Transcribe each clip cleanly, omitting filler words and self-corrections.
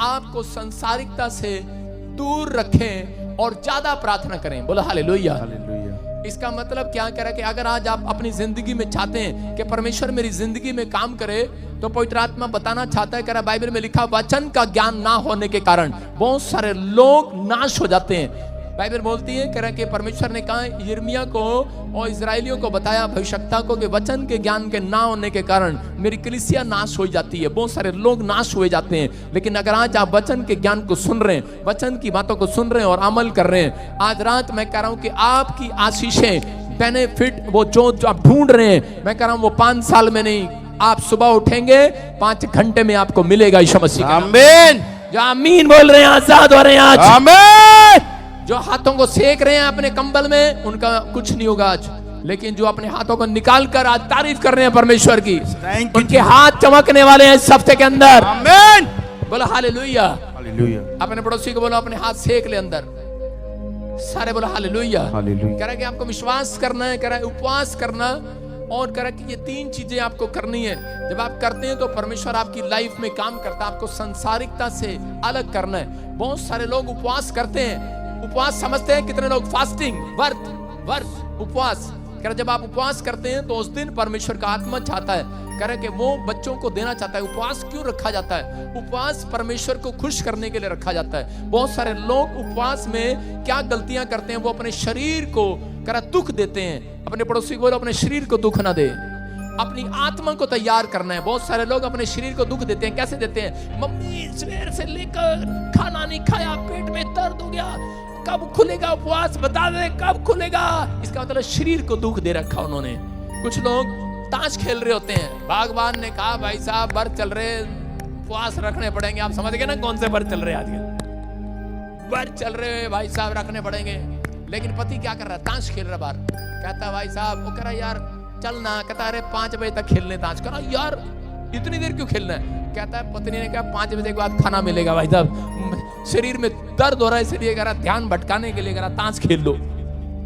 आपको संसारिकता से दूर रखें और ज्यादा प्रार्थना करें। बोला हालेलुया। इसका मतलब क्या कह रहा है कि अगर आज आप अपनी जिंदगी में चाहते हैं कि परमेश्वर मेरी जिंदगी में काम करे, तो पवित्र आत्मा बताना चाहता है, कह रहा बाइबल में लिखा वचन का ज्ञान ना होने के कारण बहुत सारे लोग नाश हो जाते हैं। बाइबल बोलती है, कह रहा कि परमेश्वर ने कहा यिर्मयाह को और इजराइलियों को बताया भविष्यवक्ता को कि वचन के ज्ञान के ना होने के कारण मेरी कलीसिया नाश हो जाती है, बहुत सारे लोग नाश हुए जाते हैं। लेकिन अगर आज आप वचन के ज्ञान को सुन रहे हैं, वचन की बातों को सुन रहे हैं और अमल कर रहे हैं, आज रात मैं कह रहा हूं कि आपकी आशीषें बेनिफिट वो जो आप ढूंढ रहे हैं, मैं कह रहा हूं वो 5 साल में नहीं, आप सुबह उठेंगे 5 घंटे में आपको मिलेगा यीशु मसीह। आमीन। जो आमीन बोल रहे हैं आजाद हो रहे हैं आज। आमीन। जो हाथों को सेक रहे हैं अपने कंबल में, उनका कुछ नहीं होगा आज। लेकिन जो अपने हाथों को निकाल कर आज तारीफ कर रहे हैं परमेश्वर की, उनके हाथ चमकने वाले हैं इस हफ्ते के अंदर। आमीन। बोलो हालेलुया। हालेलुया। अपने पड़ोसी को बोलो अपने हाथ सेक ले अंदर, सारे बोलो हालेलुया। कह रहा है कि आपको विश्वास करना है, कह रहा है उपवास करना, और कह रहा है कि ये 3 चीजें आपको करनी है। जब आप करते हैं तो परमेश्वर आपकी लाइफ में काम करता है, आपको संसारिकता से अलग करना है। बहुत सारे लोग उपवास करते हैं, उपवास समझते हैं, कितने लोग फास्टिंग, वर्त उपवास। कह रहा जब आप उपवास करते हैं तो उस दिन परमेश्वर का आत्मा चाहता है, कह रहा कि वो बच्चों को देना चाहता है। उपवास क्यों रखा जाता है? उपवास परमेश्वर को खुश करने के लिए रखा जाता है। बहुत सारे लोग उपवास में क्या गलतियां करते हैं, वो अपने शरीर को कह रहा दुख देते हैं। अपने पड़ोसी को बोलो अपने शरीर को दुख ना दे, अपनी आत्मा को तैयार करना है। बहुत सारे लोग अपने शरीर को दुख देते हैं। कैसे देते हैं? मम्मी सवेर से लेकर खाना नहीं खाया, पेट में दर्द हो गया, कब खुलेगा उपवास, बता दे कब खुलेगा। इसका मतलब शरीर को दुख दे रखा उन्होंने। कुछ लोग ताश खेल रहे होते हैं, भगवान ने कहा भाई साहब व्रत चल रहे, उपवास रखने पड़ेंगे। आप समझ गए ना कौन से व्रत चल रहे हैं? आज व्रत चल रहे भाई साहब रखने पड़ेंगे। लेकिन पति क्या कर रहा है? ताश खेल रहा बाहर। कहता भाई साहब, वो कह रहा यार चलना, कहता अरे 5 बजे तक खेलने ताश। कह रहा यार इतनी देर क्यों खेलना है? कहता है पत्नी ने कहा 5 बजे के बाद खाना मिलेगा भाई साहब, शरीर में दर्द हो रहा है, इसलिए कह रहा ध्यान भटकाने के लिए कह रहा ताश खेल लो।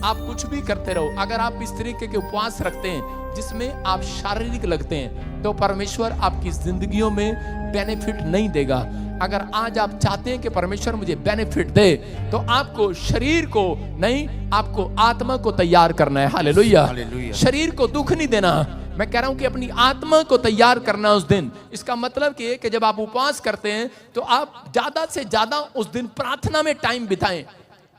आप कुछ भी करते रहो, अगर आप इस तरीके के उपवास रखते हैं जिसमें आप शारीरिक लगते हैं, तो परमेश्वर आपकी जिंदगियों में बेनिफिट नहीं देगा। अगर आज आप चाहते हैं कि परमेश्वर मुझे बेनिफिट दे, तो आपको शरीर को नहीं, आपको आत्मा को तैयार करना है। हालेलुया। शरीर को दुख नहीं देना। मैं कह रहा हूं कि अपनी आत्मा को तैयार करना उस दिन। इसका मतलब कि जब आप उपवास करते हैं तो आप ज्यादा से ज्यादा उस दिन प्रार्थना में टाइम बिताएं।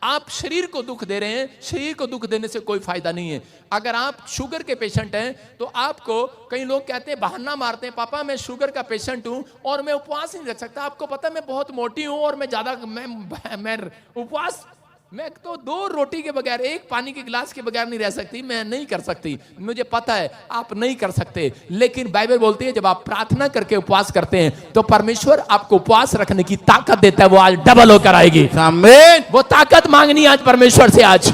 आप शरीर को दुख दे रहे हैं, शरीर को दुख देने से कोई फायदा नहीं है। अगर आप शुगर के पेशेंट हैं तो आपको, कई लोग कहते हैं बहाना मारते हैं, पापा मैं शुगर का पेशेंट हूं और मैं उपवास नहीं रख सकता। आपको पता है मैं बहुत मोटी हूं और मैं उपवास, मैं तो 2 रोटी के बगैर, 1 पानी के गिलास के बगैर नहीं रह सकती, मैं नहीं कर सकती। मुझे पता है आप नहीं कर सकते, लेकिन बाइबल बोलती है जब आप प्रार्थना करके उपवास करते हैं तो परमेश्वर आपको उपवास रखने की ताकत देता है। वो आज डबल होकर आएगी। आमीन। वो ताकत मांगनी आज परमेश्वर से आज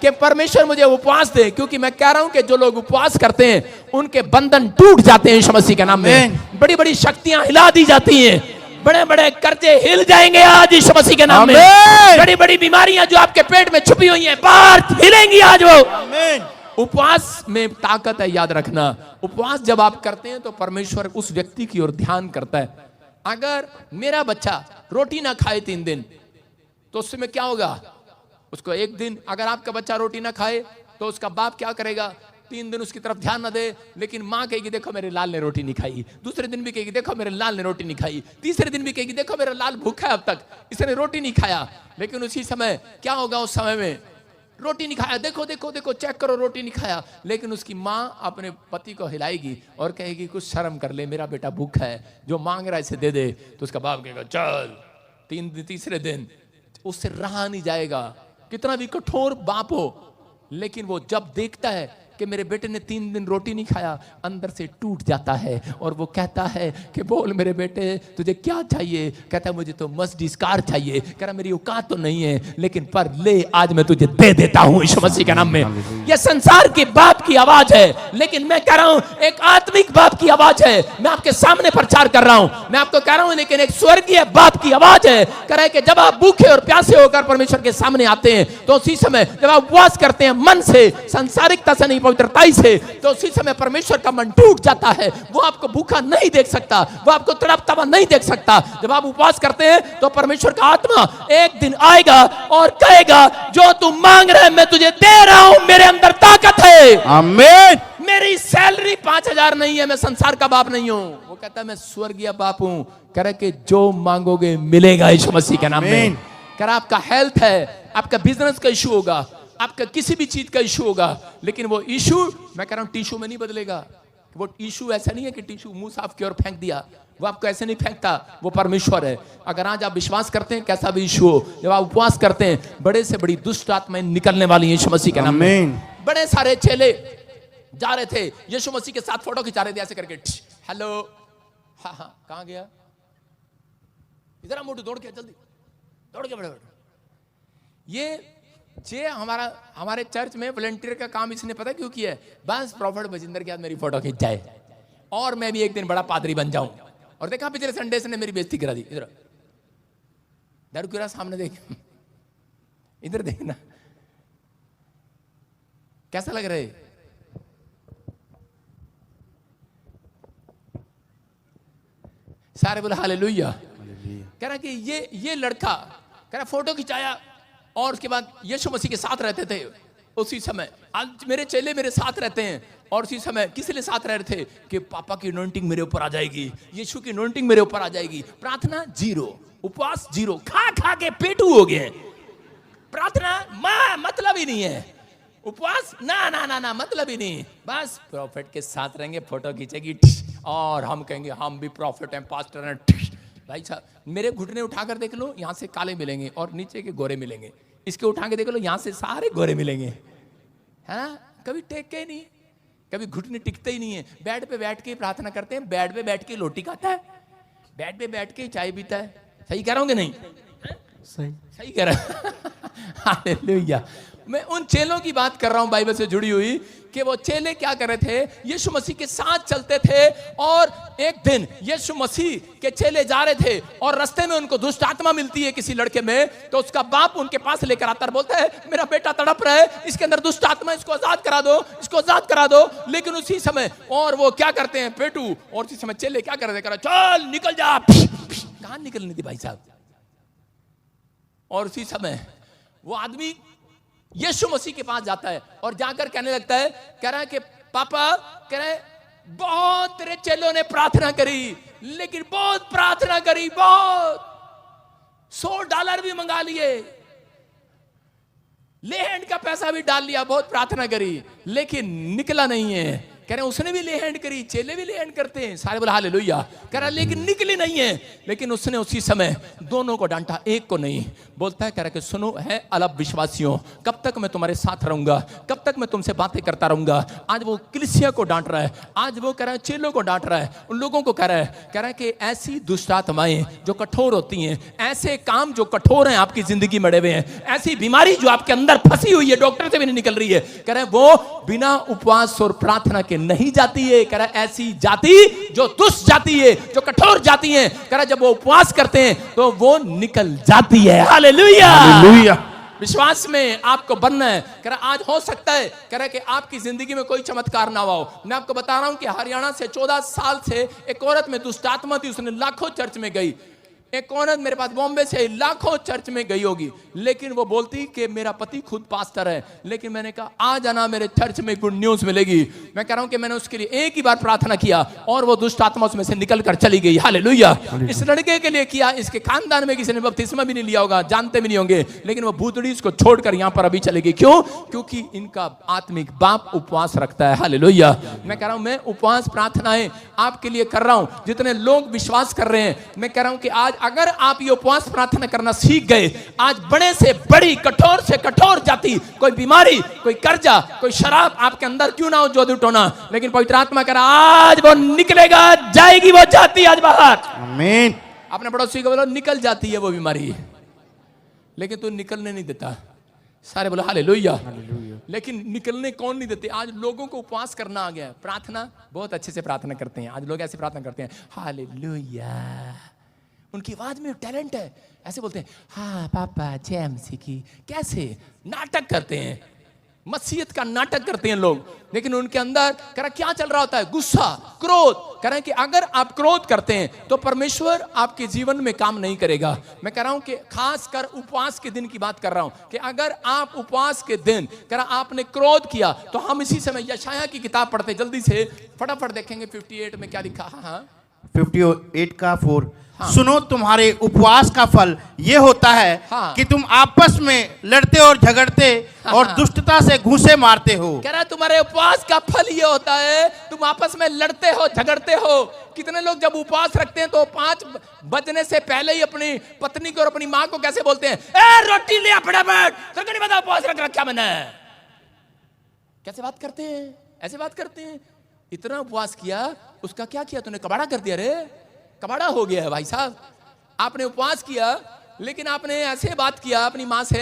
कि परमेश्वर मुझे उपवास दे, क्योंकि मैं कह रहा हूं कि जो लोग उपवास करते हैं उनके बंधन टूट जाते हैं यीशु मसीह के नाम में। बड़ी बड़ी शक्तियां हिला दी जाती हैं, बड़े बड़े कर्जे हिल जाएंगे आज यीशु मसीह के नाम में। बड़ी बड़ी बीमारियां जो आपके पेट में छुपी हुई हैं बाहर हिलेंगी आज वो। उपवास में ताकत है, याद रखना। उपवास जब आप करते हैं तो परमेश्वर उस व्यक्ति की ओर ध्यान करता है। अगर मेरा बच्चा रोटी ना खाए 3 दिन तो उससे में क्या होगा? उसको 1 दिन, अगर आपका बच्चा रोटी ना खाए तो उसका बाप क्या करेगा? 3 दिन उसकी तरफ ध्यान न दे, लेकिन माँ कहेगी देखो मेरे लाल ने रोटी नहीं खाई। दूसरे दिन भी कहेगी देखो मेरे लाल ने रोटी नहीं खाई। तीसरे दिन भी कहेगी देखो मेरा लाल भूखा है, अब तक इसने रोटी नहीं खाया। लेकिन उसी समय क्या होगा? उस समय में रोटी नहीं खाया, देखो देखो देखो चेक करो रोटी नहीं खाया। लेकिन उसकी माँ अपने पति को हिलाएगी और कहेगी कुछ शर्म कर ले, मेरा बेटा भूखा है, जो मांग रहा है इसे दे दे। तो उसका बाप कहेगा चल। तीसरे दिन उससे रहा नहीं जाएगा, कितना भी कठोर बाप हो। लेकिन वो जब देखता है कि मेरे बेटे ने 3 दिन रोटी नहीं खाया, अंदर से टूट जाता है और वो कहता है कि बोल मेरे बेटे तुझे क्या चाहिए? कहता है मुझे तो मर्सिडीज कार चाहिए। कह रहा मेरी औकात तो नहीं है, लेकिन पर ले आज मैं तुझे दे देता हूं यीशु मसीह के नाम में। यह संसार के बाप की आवाज है, लेकिन मैं कह रहा हूं एक आत्मिक बाप की आवाज है। मैं आपके सामने प्रचार कर रहा हूं, मैं आपको कह रहा हूं, लेकिन एक स्वर्गीय बाप की आवाज है। कह रहा है कि जब आप भूखे और प्यासे होकर परमेश्वर के सामने आते हैं तो उसी समय जब आप उपवास करते हैं मन से, संसारिकता से नहीं, पवित्रताई से, तो उसी समय परमेश्वर का मन टूट जाता है। वो आपको भूखा नहीं देख सकता, वो आपको तड़पता हुआ नहीं देख सकता। जब आप उपवास करते हैं तो परमेश्वर का आत्मा एक दिन आएगा और कहेगा, जो तू मांग रहा है मैं तुझे दे रहा हूं, मेरे अंदर ताकत है। आमीन। मेरी सैलरी 5,000 नहीं है, मैं संसार का बाप नहीं हूं। वो कहता है मैं स्वर्गीय बाप हूं। कह रहा कि जो मांगोगे मिलेगा यीशु मसीह के नाम में। कह रहा आपका हेल्थ है, आपका बिजनेस का इशू होगा, आपका किसी भी चीज का इशू होगा, लेकिन वो इशू मैं कह रहा हूं टिश्यू में नहीं बदलेगा। वो इशू ऐसा नहीं है कि टिश्यू मुंह साफ किया और फेंक दिया, वो आपको ऐसे नहीं फेंकता, वो परमेश्वर है। अगर आज आप विश्वास करते हैं कैसा भी इशू हो, जब आप उपवास करते हैं बड़े से बड़ी दुष्ट आत्माएं निकलने वाली हैं यीशु मसीह के नाम में। बड़े सारे चेले जा रहे थे यीशु मसीह के साथ, फोटो खिंचा रहे थे ऐसे करके, हेलो, हाँ हाँ कहां गया, इधर आ मोटू, दौड़ के जल्दी दौड़ के बड़े ये हमारे चर्च में वॉलंटियर का काम इसने पता क्यों किया है, बस प्रॉफिट बजिंदर के साथ मेरी फोटो खींच जाए और मैं भी एक दिन बड़ा पादरी बन जाऊं। और देखा पिछले संडे से ने मेरी बेइज्जती करा दी। इधर दारू सामने देख, इधर देखना कैसा लग रहा है। सारे बोले हालेलुया। कह रहा कि ये लड़का कह रहा फोटो खिंचाया और उसके बाद यीशु मसीह के साथ रहते थे उसी समय। आज मेरे चेले मेरे साथ रहते हैं और उसी समय किस लिए साथ रह रहे थे कि पापा की अनॉइंटिंग मेरे ऊपर आ जाएगी, यीशु की अनॉइंटिंग मेरे ऊपर आ जाएगी। प्रार्थना जीरो, उपवास जीरो, खा खा के पेटू हो गए। प्रार्थना मतलब ही नहीं है, उपवास ना ना ना ना मतलब ही नहीं। बस प्रॉफिट के साथ रहेंगे, फोटो खींचेगी और हम कहेंगे हम भी प्रॉफिट हैं, पास्टर हैं। भाई साहब मेरे घुटने उठाकर देख लो, यहाँ से काले मिलेंगे और नीचे के गोरे मिलेंगे। इसके उठा के देख लो, यहाँ से सारे गोरे मिलेंगे। है कभी टेक के ही नहीं, कभी घुटने टिकते ही नहीं है। बेड पे बैठ के प्रार्थना करते हैं, बेड पे बैठ के रोटी खाता है, बेड पे बैठ के चाय पीता है। सही कह रहा हूँ कि नहीं? सही कह रहा हालेलुया। मैं उन चेलों की बात कर रहा हूं बाइबल से जुड़ी हुई कि वो चेले क्या कर रहे थे, यीशु मसीह के साथ चलते थे। और एक दिन यीशु मसीह के चेले जा रहे थे और रास्ते में उनको दुष्ट आत्मा मिलती है किसी लड़के में, तो उसका बाप उनके पास लेकर आता है, बोलता है मेरा बेटा तड़प रहा है, इसके अंदर दुष्ट आत्मा, इसको आजाद करा दो, इसको आजाद करा दो। लेकिन उसी समय और वो क्या करते हैं पेटू, और उसी समय चेले क्या कर रहे थे, चल निकल जा। कहां निकलनी थी भाई साहब। और उसी समय वो आदमी यीशु मसीह के पास जाता है और जाकर कहने लगता है, कह रहा है कि पापा, कह रहे बहुत तेरे चेलों ने प्रार्थना करी, लेकिन बहुत प्रार्थना करी, बहुत $100 भी मंगा लिए, ले हैंड का पैसा भी डाल लिया, बहुत प्रार्थना करी, लेकिन निकला नहीं है। कह रहे उसने भी ले हैंड करी, चेले भी ले हैंड करते हैं, सारे बोला हालेलुया। कह रहा लेकिन निकली नहीं है। लेकिन उसने उसी समय दोनों को डांटा, एक को नहीं। बोलता है, कह रहा कि सुनो है अलग विश्वासियों, कब तक मैं तुम्हारे साथ रहूंगा, कब तक मैं तुमसे बातें करता रहूंगा। आज वो कलीसिया को डांट रहा है, आज वो कह रहा है चेलों को डांट रहा है, उन लोगों को कह रहा है कि ऐसी दुष्ट आत्माएं जो कठोर होती हैं, ऐसे काम जो कठोर हैं आपकी जिंदगी में अड़े हुए हैं, ऐसी बीमारी जो आपके अंदर फंसी हुई है, डॉक्टर से भी नहीं निकल रही है, कह रहे वो बिना उपवास और प्रार्थना के नहीं जाती है। कह रहा ऐसी जाति जो दुष्ट जाति है, जो कठोर जाति है, कह रहा जब वो उपवास करते हैं तो वो निकल जाती है। Hallelujah, hallelujah. विश्वास में आपको बनना है। कह रहा आज हो सकता है, कह रहा कि आपकी जिंदगी में कोई चमत्कार ना हुआ हो। मैं आपको बता रहा हूं कि हरियाणा से 14 साल से एक औरत में दुष्ट आत्मा थी, उसने लाखों चर्च में गई। एक औरत मेरे पास बॉम्बे से लाखों चर्च में गई होगी, लेकिन वो बोलती कि मेरा पति खुद पास्टर है। लेकिन मैंने कहा आ जाना, मेरे चर्च में गुड न्यूज मिलेगी। मैं कह रहा हूं कि मैंने उसके लिए एक ही बार प्रार्थना किया और वो दुष्ट आत्मा उसमें से निकल कर चली गई। हालेलुया। इस लड़के के लिए किया, इसके खानदान में किसी ने बपतिस्मा भी नहीं लिया होगा, जानते भी नहीं होंगे, लेकिन वो भूतड़ी इसको छोड़कर यहां पर अभी चली गई। क्यों? क्योंकि इनका आत्मिक बाप उपवास रखता है। हालेलुया। मैं कह रहा हूं मैं उपवास प्रार्थनाएं आपके लिए कर रहा हूं, जितने लोग विश्वास कर रहे हैं। मैं कह रहा हूं कि आज अगर आप ये उपवास प्रार्थना करना सीख गए, आज बड़े से बड़ी, कठोर से कठोर जाति, कोई बीमारी, कोई कर्जा, कोई शराब आपके अंदर क्यों ना हो जो टोना, लेकिन पवित्र आत्मा कह रहा आज वो निकलेगा, जाएगी वो जाति आज बाहर। आमीन। अपने पड़ोसी को बोलो निकल जाती है वो बीमारी, लेकिन तू निकलने नहीं देता। सारे बोलो हालेलुया। लेकिन निकलने कौन नहीं देते? आज लोगों को उपवास करना आ गया है। प्रार्थना बहुत अच्छे से प्रार्थना करते हैं आज लोग, ऐसे प्रार्थना करते हैं हालेलुया, उनकी आवाज में टैलेंट है, ऐसे बोलते हैं हाँ पापा जय मसीह की, कैसे नाटक करते हैं। मसीहत का नाटक करते हैं लोग, लेकिन उनके अंदर कह रहा क्या चल रहा होता है? गुस्सा, क्रोध। कह रहे हैं कि अगर आप क्रोध करते हैं तो परमेश्वर आपके जीवन में काम नहीं करेगा। मैं कह रहा हूं कि खासकर उपवास के दिन की बात कर रहा हूं कि अगर आप उपवास के दिन कह रहा आपने क्रोध किया, तो हम इसी समय यशायाह की किताब पढ़ते, जल्दी से फटाफट देखेंगे 58 में क्या लिखा। हाँ 58 का 4। सुनो, तुम्हारे उपवास का फल ये होता है कि तुम आपस में लड़ते और झगड़ते और दुष्टता से घूंसे मारते हो। कह रहा तुम्हारे उपवास का फल ये होता है तुम आपस में लड़ते हो, झगड़ते हो। कितने लोग जब उपवास रखते हैं तो 5 बजने से पहले ही अपनी पत्नी को और अपनी माँ को कैसे बोलते हैं, ए रोटी ले फटाफट, तो नहीं पता उपवास रख रखा मैंने। कैसे बात करते हैं? ऐसे बात करते हैं। इतना उपवास किया, उसका क्या किया तूने? कबाड़ा कर दिया रे, कबाड़ा हो गया है भाई साहब। आपने उपवास किया लेकिन आपने ऐसे बात किया अपनी माँ से,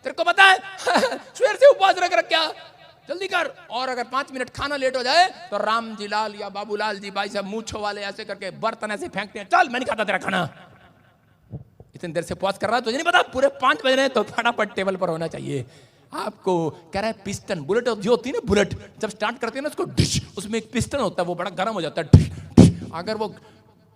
तेरे को पता है सवेर से उपवास रख क्या, जल्दी कर। और अगर 5 मिनट खाना लेट हो जाए तो राम जी लाल या बाबूलाल जी भाई साहब मूंछों वाले ऐसे करके बर्तन ऐसे फेंकते हैं, चल मैं नहीं खाता तेरा खाना। इतनी देर से उपवास कर रहा है, तुझे नहीं पता पूरे 5 बज रहे हैं तो फटाफट टेबल पर होना चाहिए। आपको कह रहा है पिस्टन, बुलेट जो होती है ना, बुलेट जब स्टार्ट करते हैं ना उसको डिश, उसमें एक पिस्टन होता है, वो बड़ा गर्म हो जाता है, डिश, डिश। अगर वो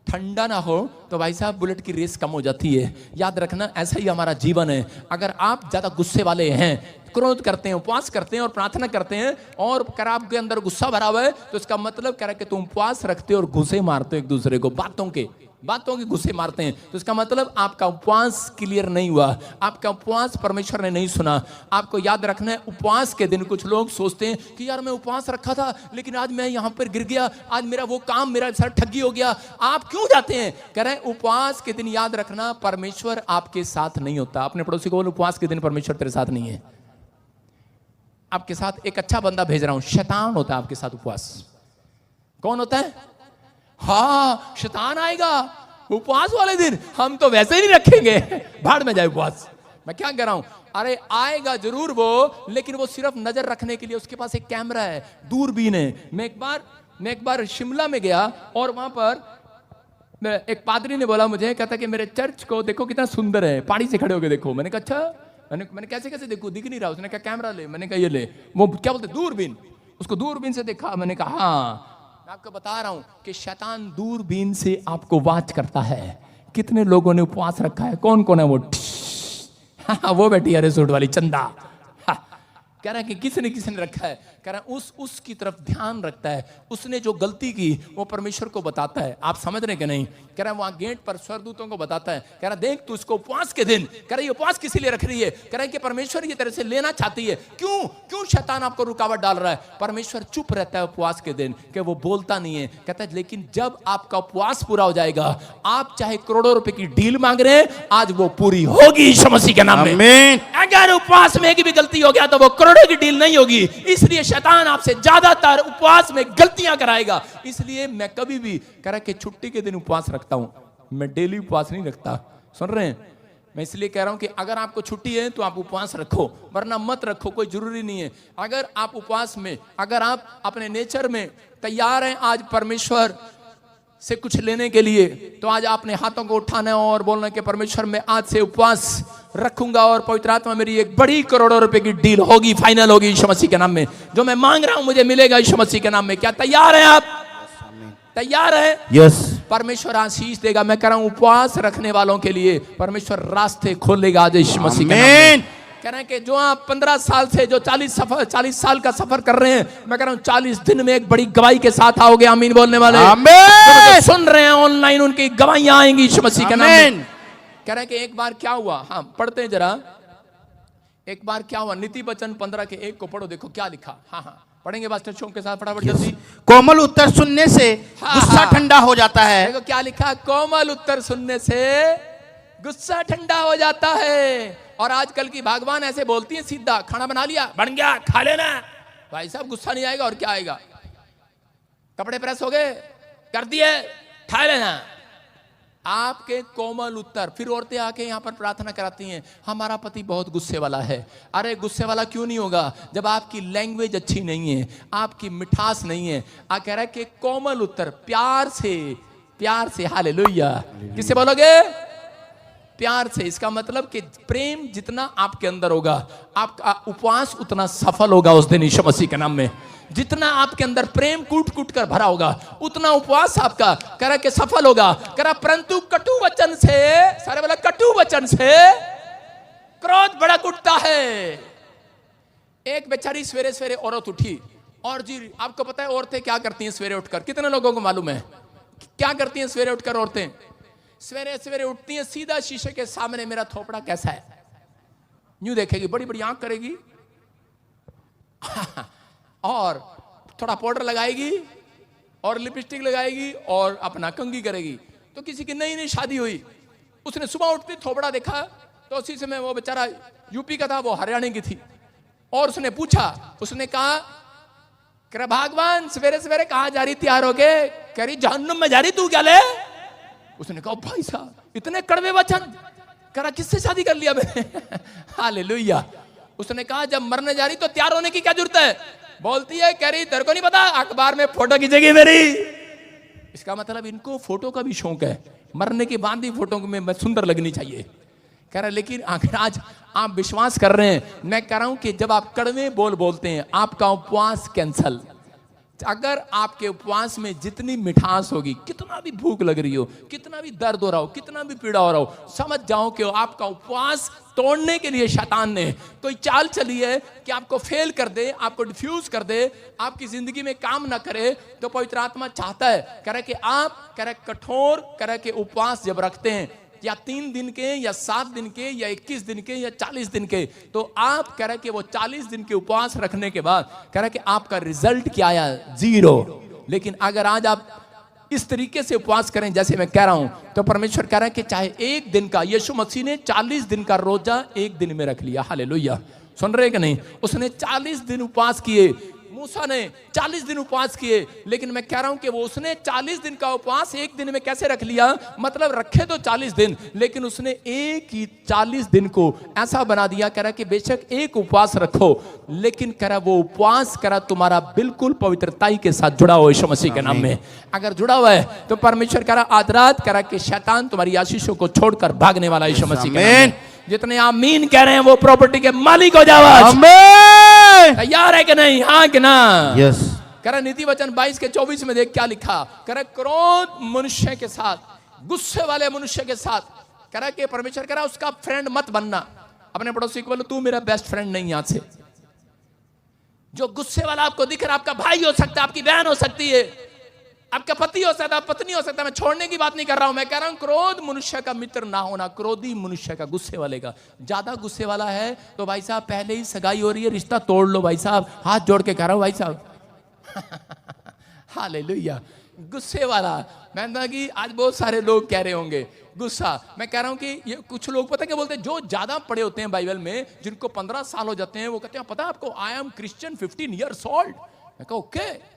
ठंडा ना हो तो भाई साहब बुलेट की रेस कम हो जाती है। याद रखना ऐसा ही हमारा जीवन है। अगर आप ज्यादा गुस्से वाले हैं, क्रोध करते हैं, उपवास करते हैं और प्रार्थना करते हैं और कर आपके अंदर गुस्सा भरा हुआ है, तो इसका मतलब कह रहा है कि तुम उपवास रखते हो और घुसे मारते हो एक दूसरे को, बातों के गुस्से मारते हैं, तो इसका मतलब आपका उपवास क्लियर नहीं हुआ, आपका उपवास परमेश्वर ने नहीं सुना। आपको याद रखना है उपवास के दिन कुछ लोग सोचते हैं कि यार मैं उपवास रखा था लेकिन आज मैं यहां पर गिर गया, आज मेरा वो काम, मेरा सर ठगी हो गया। आप क्यों जाते हैं? कह रहे हैं उपवास के दिन याद रखना परमेश्वर आपके साथ नहीं होता। अपने पड़ोसी को बोलो उपवास के दिन परमेश्वर तेरे साथ नहीं है, आपके साथ एक अच्छा बंदा भेज रहा हूं, शैतान होता है आपके साथ उपवास। कौन होता है? हाँ शैतान आएगा उपवास वाले दिन, हम तो वैसे ही नहीं रखेंगे, भाड़ में जाए उपवास। मैं क्या कह रहा हूं, अरे आएगा जरूर वो, लेकिन वो सिर्फ नजर रखने के लिए, उसके पास एक कैमरा है, दूरबीन है। मैं एक बार शिमला में गया और वहां पर एक पादरी ने बोला मुझे, कहता कि मेरे चर्च को देखो कितना सुंदर है, पहाड़ी से खड़े होकर देखो। मैंने कहा अच्छा, मैंने कैसे देखूं, दिख नहीं रहा। उसने कहा कैमरा ले, मैंने कहा ये ले, वो क्या बोलते दूरबीन, उसको दूरबीन से देखा। मैंने कहा हाँ, मैं आपको बता रहा हूं कि शैतान दूरबीन से आपको वाच करता है। कितने लोगों ने उपवास रखा है, कौन कौन है वो? हाँ, वो बैठी है सूट वाली चंदा, कह रहा है कि किसी ने रखा है। कह रहा है उसकी तरफ ध्यान रखता है, उसने जो गलती की वो परमेश्वर को बताता है। आप समझ रहे कि नहीं? कह रहा है वहां गेट पर स्वर्गदूतों को बताता है, कह रहा देख तू इसको उपवास के दिन, कह रहा है उपवास किसी लिए रख रही है, कह रहा है कि परमेश्वर ये तरह से लेना चाहती है। क्यों शैतान आपको रुकावट डाल रहा है? परमेश्वर चुप रहता है उपवास के दिन, कि वो बोलता नहीं है। कहता है लेकिन जब आपका उपवास पूरा हो जाएगा, आप चाहे करोड़ों रुपए की डील मांग रहे हैं, आज वो पूरी होगी यीशु मसीह के नाम में। अगर उपवास में एक भी गलती हो गया तो वो करोड़ों की डील नहीं होगी। इसलिए शैतान आपसे ज्यादातर उपवास में गलतियां कराएगा। इसलिए मैं कभी भी कह रहा कि छुट्टी के दिन उपवास रखता हूं, मैं डेली उपवास नहीं रखता। सुन रहे हैं? मैं इसलिए कह रहा हूं कि अगर आपको छुट्टी है तो आप उपवास रखो, वरना मत रखो, कोई जरूरी नहीं है। अगर आप उपवास में, अगर आप अपने नेचर में तैयार हैं आज परमेश्वर से कुछ लेने के लिए, तो आज आपने हाथों को उठाना है और बोलना कि परमेश्वर मैं आज से उपवास रखूंगा और पवित्र आत्मा मेरी एक बड़ी करोड़ों रुपए की डील होगी, फाइनल होगी यीशु मसीह के नाम में। जो मैं मांग रहा हूं मुझे मिलेगा यीशु मसीह के नाम में। क्या तैयार हैं आप? तैयार है? यस। परमेश्वर आशीष देगा। मैं कह रहा हूं उपवास रखने वालों के लिए परमेश्वर रास्ते खोलेगा आज यीशु मसीह के नाम में। कह रहे हैं कि जो आप 15 साल से जो 40 साल का सफर कर रहे हैं, मैं कह रहा हूं 40 दिन में एक बड़ी गवाही के साथ आओगे। आमीन बोलने वाले आमीन। तो सुन रहे हैं ऑनलाइन, उनकी गवाहियां आएंगी यीशु मसीह के नाम में। कह रहे हैं कि एक बार क्या हुआ, हाँ पढ़ते हैं जरा, एक बार क्या हुआ, नीति वचन 15:1 को पढ़ो, देखो क्या लिखा। हाँ पढ़ेंगे पास्टर शोम के साथ फटाफट जल्दी। कोमल उत्तर सुनने से गुस्सा ठंडा हो जाता है। देखो क्या लिखा, कोमल उत्तर सुनने से गुस्सा ठंडा हो जाता है। और आजकल की भगवान ऐसे बोलती है सीधा, खाना बना लिया, बन गया, खा लेना। भाई साहब गुस्सा नहीं आएगा और क्या आएगा? कपड़े प्रेस हो गए, कर दिए, खा लेना। आपके कोमल उत्तर। फिर औरतें आके यहाँ पर प्रार्थना कराती हैं, हमारा पति बहुत गुस्से वाला है। अरे गुस्से वाला क्यों नहीं होगा जब आपकी लैंग्वेज अच्छी नहीं है, आपकी मिठास नहीं है। आ कह रहा है कि कोमल उत्तर, प्यार से, हालेलुया। किससे बोलोगे? प्यार से। इसका मतलब कि प्रेम जितना आपके अंदर होगा, आपका उपवास उतना सफल होगा उस दिन यीशु मसीह के नाम में। जितना आपके अंदर प्रेम कूट कूट कर भरा होगा, उतना उपवास आपका करा के सफल होगा। करा परंतु कटु वचन से, सारे बोला कटु वचन से क्रोध भड़क उठता है। एक बेचारी सवेरे सवेरे औरत उठी, और जी आपको पता है औरतें क्या करती हैं सवेरे उठकर? कितने लोगों को मालूम है क्या करती हैं सवेरे उठकर औरतें? सवेरे सवेरे उठती हैं, सीधा शीशे के सामने मेरा थोपड़ा कैसा है यूं देखेगी, बड़ी बड़ी आंख करेगी और थोड़ा पाउडर लगाएगी और लिपस्टिक लगाएगी और अपना कंघी करेगी। तो किसी की नई नई शादी हुई, उसने सुबह उठती थोपड़ा देखा, तो उसी समय वो बेचारा यूपी का था, वो हरियाणा की थी, और उसने पूछा, उसने कहा कि भगवान सवेरे सवेरे कहां जा रही तैयार होके? कह रही जहन्नुम में जा रही, तू क्या ले? उसने कहा भाई साहब इतने कड़वे वचन, कह रहा किससे शादी कर लिया मैंने? हालेलुया। उसने कहा जब मरने जा रही तो तैयार होने की क्या जरूरत है? बोलती है, कह रही तेरे को नहीं पता अखबार में फोटो खींचेगी मेरी। इसका मतलब इनको फोटो का भी शौक है, मरने के बाद भी फोटो में सुंदर लगनी चाहिए। कह रहा लेकिन अगर आज आप विश्वास कर रहे हैं, मैं कह रहा हूं कि जब आप कड़वे बोल बोलते हैं आपका उपवास कैंसल। अगर आपके उपवास में जितनी मिठास होगी, कितना भी भूख लग रही हो, कितना भी दर्द हो रहा हो, कितना भी पीड़ा हो रहा हो, समझ जाओ कि आपका उपवास तोड़ने के लिए शैतान ने कोई चाल चली है कि आपको फेल कर दे, आपको डिफ्यूज कर दे, आपकी जिंदगी में काम ना करे। तो पवित्र आत्मा चाहता है कह रहा कि आप कह रहा कठोर कह रहा कि उपवास जब रखते हैं, या 3 दिन के या 7 दिन के या 21 दिन के या 40 दिन के, तो आप कह रहे कि वो 40 दिन के उपवास रखने के बाद कह रहे कि आपका रिजल्ट क्या आया? 0। लेकिन अगर आज आप इस तरीके से उपवास करें जैसे मैं कह रहा हूं, तो परमेश्वर कह रहा है कि चाहे 1 दिन का, यीशु मसीह ने 40 दिन का रोजा 1 दिन में रख लिया। हालेलुया। सुन रहे कि नहीं? उसने 40 दिन उपवास किए, मूसा ने 40 दिन उपवास किए, लेकिन मैं कह रहा हूं कि वो उसने 40 दिन का उपवास 1 दिन में कैसे रख लिया? मतलब रखे तो 40 दिन, लेकिन उसने एक ही 40 दिन को ऐसा बना दिया, कह रहा कि बेशक एक उपवास रखो, लेकिन कह रहा वो उपवास कह रहा तुम्हारा बिल्कुल पवित्रताई के साथ जुड़ा हो यीशु मसीह के नाम में। अगर जुड़ा हुआ है तो परमेश्वर कह रहा आज रात कह रहा कि शैतान तुम्हारी आशीषों को छोड़कर भागने वाला यीशु मसीह के नाम में। जितने आमीन कह रहे हैं वो प्रॉपर्टी के मालिक हो जाओ। आमीन। तैयार है कि नहीं? हाँ कि ना? यस। कह रहा नीति वचन 22 के 24 में देख क्या लिखा। कह रहा क्रोध मनुष्य के साथ, गुस्से वाले मनुष्य के साथ, कह रहा कि परमेश्वर कह रहा उसका फ्रेंड मत बनना। अपने पड़ोसी को बोलो तू मेरा बेस्ट फ्रेंड नहीं। यहां से जो गुस्से वाला आपको दिख रहा, आपका भाई हो सकता है, आपकी बहन हो सकती है, आपका पति हो सकता है, पत्नी हो सकता है। मैं छोड़ने की बात नहीं कर रहा हूं, मैं कह रहा हूं क्रोध मनुष्य का मित्र ना होना। क्रोधी मनुष्य का, गुस्से वाले का। ज्यादा गुस्से वाला है तो भाई साहब पहले ही सगाई हो रही है, रिश्ता तोड़ लो भाई साहब। हाथ जोड़ के कह रहा हूं भाई साहब। हालेलुया। गुस्से वाला, मैं कि आज बहुत सारे लोग कह रहे होंगे गुस्सा। मैं कह रहा हूं कि ये कुछ लोग पता क्या बोलते हैं, जो ज्यादा पढ़े होते हैं बाइबल में, जिनको 15 साल हो जाते हैं, वो कहते हैं पता है आपको I am Christian 15 years old। मैं कहा ओके,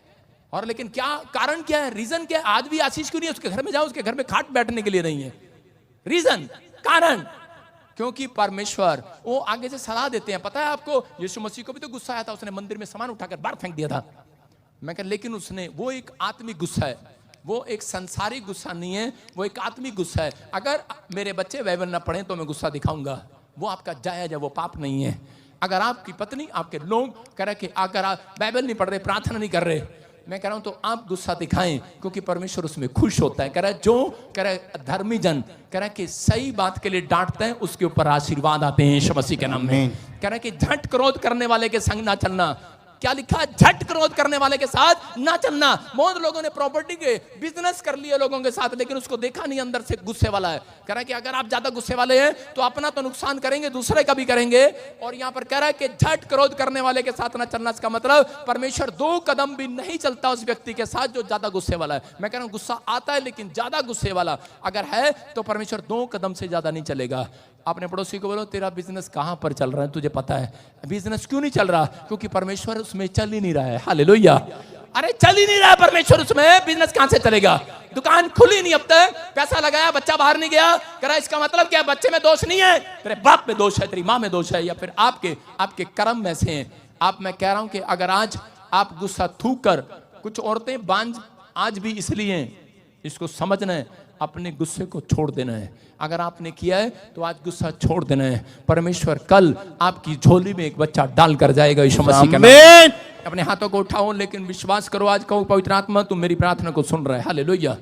और लेकिन क्या कारण क्या है, रीजन क्या है? आज भी आशीष क्यों नहीं है? उसके घर में जाओ, उसके घर में खाट बैठने के लिए नहीं है। रीजन, कारण, क्योंकि परमेश्वर वो आगे से सलाह देते हैं। पता है आपको यीशु मसीह को भी तो गुस्सा आया था, उसने मंदिर में सामान उठाकर बाहर फेंक दिया था। मैं कह लेकिन उसने, वो एक आत्मिक गुस्सा है, वो एक संसारिक गुस्सा नहीं है, वो एक आत्मिक गुस्सा है। अगर मेरे बच्चे बाइबल ना पढ़े तो मैं गुस्सा दिखाऊंगा, वो आपका जायज है, वो पाप नहीं है। अगर आपकी पत्नी, आपके लोग कह रहे कि अगर आप बाइबल नहीं पढ़ रहे, प्रार्थना नहीं कर रहे, मैं कह रहा हूं तो आप गुस्सा दिखाएं, क्योंकि परमेश्वर उसमें खुश होता है। कह रहा है जो कह रहा है धर्मी जन कह रहा है कि सही बात के लिए डांटते हैं, उसके ऊपर आशीर्वाद आते हैं यीशु मसीह के नाम में। कह रहा है कि झट क्रोध करने वाले के संग ना चलना। क्या लिखा? झट क्रोध करने वाले के साथ ना चलना। बहुत लोगों ने प्रॉपर्टी के बिजनेस कर लिए लोगों के साथ, लेकिन उसको देखा नहीं अंदर से गुस्से वाला है। कह रहा है कि अगर आप ज्यादा गुस्से वाले हैं तो अपना तो नुकसान करेंगे, दूसरे का भी करेंगे। और यहां पर कह रहा है कि झट क्रोध करने वाले के साथ ना चलना। इसका मतलब परमेश्वर 2 कदम भी नहीं चलता उस व्यक्ति के साथ जो ज्यादा गुस्से वाला है। मैं कह रहा हूं गुस्सा आता है, लेकिन ज्यादा गुस्से वाला अगर है तो परमेश्वर 2 कदम से ज्यादा नहीं चलेगा। अपने पड़ोसी को बोलो तेरा बिजनेस कहां पर चल रहा है, तुझे पता है? बिजनेस क्यों नहीं चल रहा? क्योंकि परमेश्वर उसमें चल ही नहीं रहा है। हालेलुया। अरे चल ही नहीं रहा है परमेश्वर उसमें, बिजनेस कहां से चलेगा? दुकान खुली नहीं, अब तक पैसा लगाया, बच्चा बाहर नहीं गया। कह रहा इसका मतलब क्या? बच्चे में दोष नहीं है, तेरे बाप में दोष है, तेरी मां में दोष है, या फिर आपके कर्म में से हैं आप। मैं कह रहा हूं कि अगर आज आप गुस्सा थूक कर, कुछ औरतें बांझ आज भी इसलिए, इसको समझना है, अपने गुस्से को छोड़ देना है। अगर आपने किया है तो आज गुस्सा छोड़ देना है। परमेश्वर कल आपकी झोली में एक बच्चा डाल कर जाएगा यीशु मसीह के नाम। अपने हाथों को उठाओ, लेकिन विश्वास करो, आज कहूँ पवित्र आत्मा तुम मेरी प्रार्थना को सुन रहा है। हालेलुया।